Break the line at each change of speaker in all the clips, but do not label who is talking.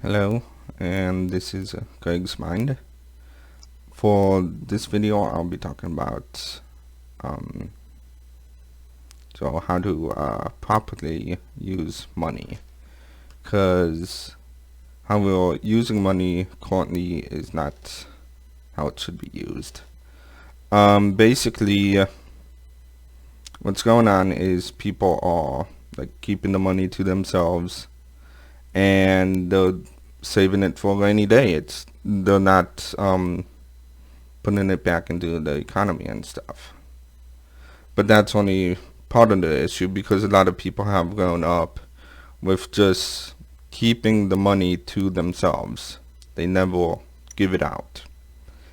Hello, and this is Greg's Mind. For this video, I'll be talking about um, how to properly use money, because how we're using money currently is not how it should be used. Basically, what's going on is people are keeping the money to themselves, and they're saving it for a rainy day. They're not putting it back into the economy and stuff. But that's only part of the issue, because a lot of people have grown up with just keeping the money to themselves. They never give it out.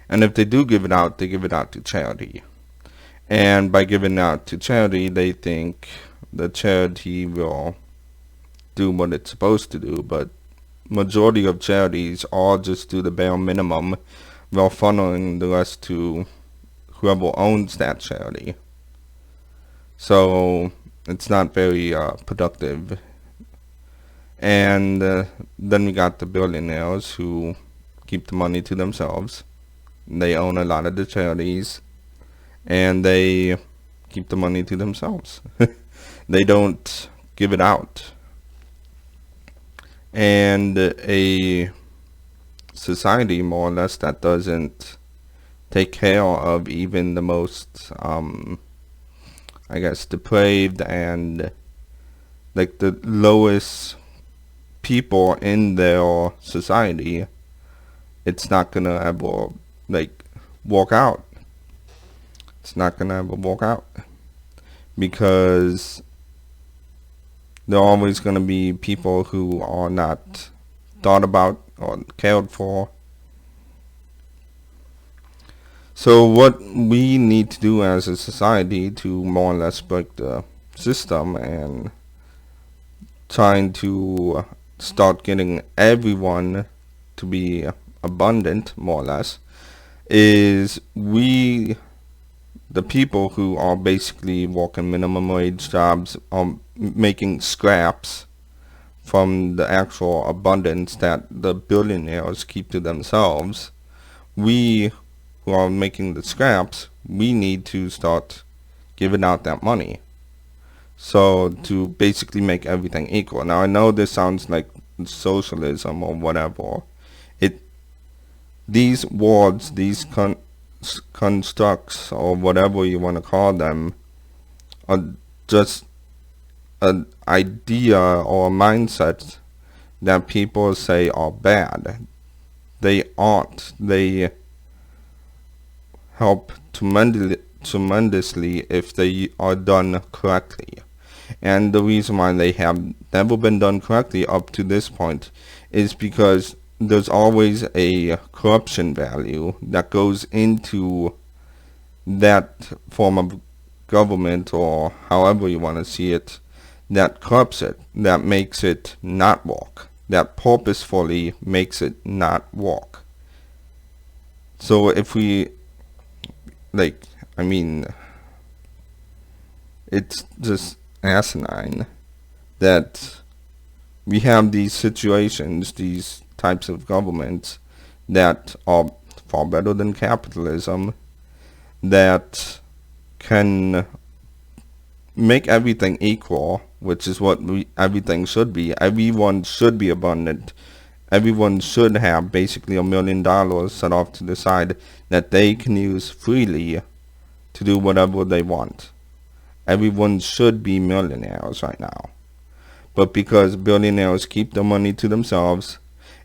And if they do give it out, they give it out to charity. And by giving it out to charity, they think the charity will do what it's supposed to do, but majority of charities all just do the bare minimum while funneling the rest to whoever owns that charity. So it's not very productive. And then we got the billionaires who keep the money to themselves. They own a lot of the charities, and they keep the money to themselves. They don't give it out. And a society, more or less, that doesn't take care of even the most I guess depraved and the lowest people in their society, it's not gonna ever work out. It's not gonna ever work out, because there are always gonna be people who are not thought about or cared for. So what we need to do as a society to more or less break the system and trying to start getting everyone to be abundant, more or less, is we, the people who are basically working minimum wage jobs, making scraps from the actual abundance that the billionaires keep to themselves, we who are making the scraps, we need to start giving out that money. So to basically make everything equal. Now I know this sounds like socialism or whatever. These words, these constructs, or whatever you want to call them, are just an idea or a mindset that people say are bad. They aren't. They help tremendously if they are done correctly. And the reason why they have never been done correctly up to this point is because there's always a corruption value that goes into that form of government, or however you want to see it, that corrupts it, that makes it not work, that purposefully makes it not work. So if we it's just asinine that we have these situations, these types of governments that are far better than capitalism, that can make everything equal, which is what everything should be. Everyone should be abundant. Everyone should have basically $1 million set off to the side that they can use freely to do whatever they want. Everyone should be millionaires right now. But because billionaires keep the money to themselves,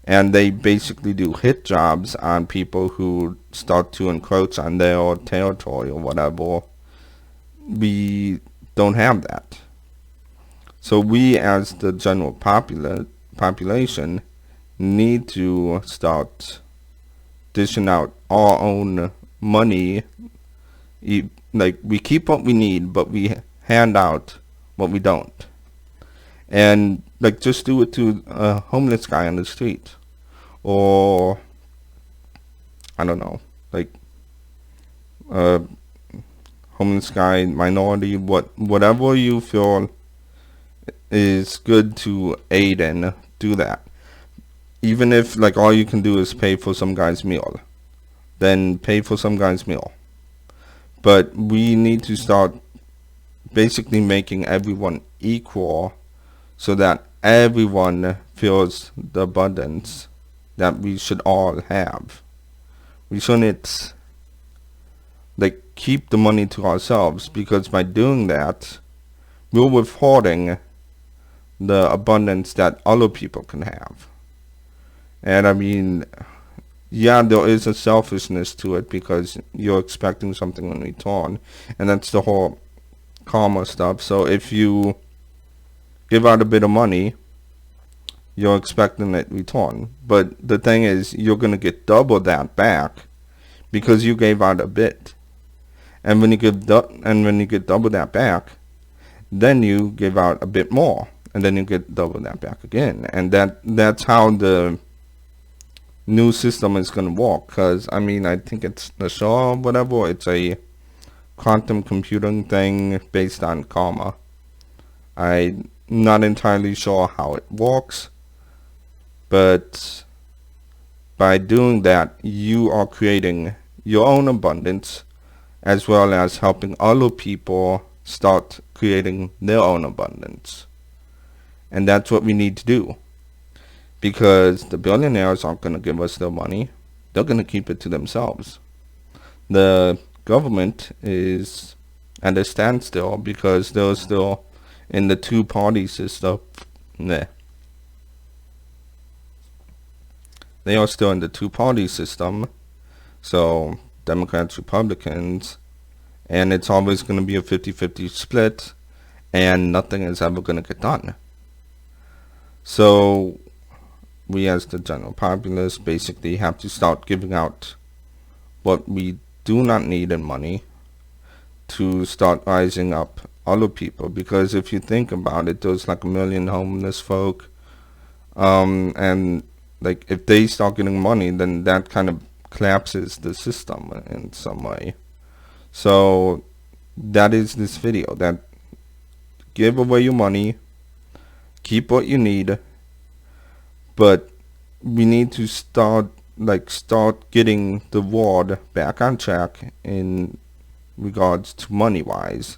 and they basically do hit jobs on people who start to encroach on their territory or whatever, we don't have that. So we, as the general population, need to start dishing out our own money. We keep what we need, but we hand out what we don't. And just do it to a homeless guy on the street, or I don't know, homeless guy, minority, whatever you feel is good to aid in, do that. even if like all you can do is pay for some guy's meal, then pay for some guy's meal. But we need to start basically making everyone equal so that everyone feels the abundance that we should all have. We shouldn't like keep the money to ourselves, because by doing that we're withholding the abundance that other people can have. And I mean, yeah, there is a selfishness to it because you're expecting something in return, and that's the whole karma stuff. So if you give out a bit of money, you're expecting it return. But the thing is, you're gonna get double that back because you gave out a bit. And when you get double that back, then you give out a bit more, and then you get double that back again. And that's how the new system is gonna work. Cause I mean, I think it's NESARA or whatever. It's a quantum computing thing based on karma. I'm not entirely sure how it works, but by doing that, you are creating your own abundance, as well as helping other people start creating their own abundance. And that's what we need to do, because the billionaires aren't going to give us their money. They're going to keep it to themselves. The government is at a standstill because they're still in the two-party system. They are still in the two-party system. So Democrats, Republicans, and it's always going to be a 50-50 split, and nothing is ever going to get done. So we as the general populace basically have to start giving out what we do not need in money to start rising up other people. Because if you think about it, there's like 1 million homeless folk, and like if they start getting money, then that kind of collapses the system in some way. So that is this video, that give away your money, keep what you need, but we need to start getting the world back on track in regards to money wise,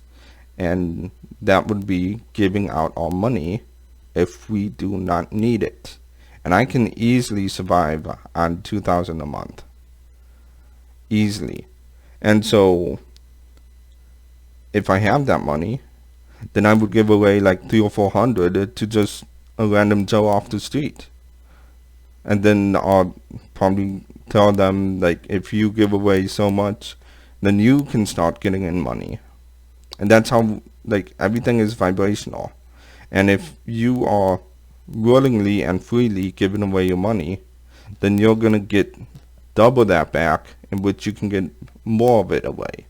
and that would be giving out our money if we do not need it. And I can easily survive on $2,000 a month, easily. And so if I have that money, then I would give away like 300 or 400 to just a random Joe off the street. And then I'll probably tell them, like, if you give away so much, then you can start getting in money. And that's how, like, everything is vibrational. And if you are willingly and freely giving away your money, then you're gonna get double that back, in which you can get more of it away.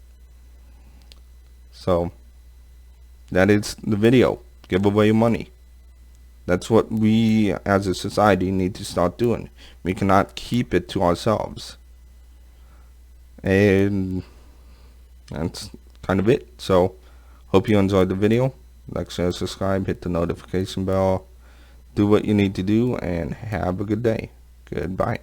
So that is the video. Give away your money. That's what we as a society need to start doing. We cannot keep it to ourselves. And that's kind of it. So hope you enjoyed the video. Like, share, subscribe, hit the notification bell, do what you need to do, and have a good day. Goodbye.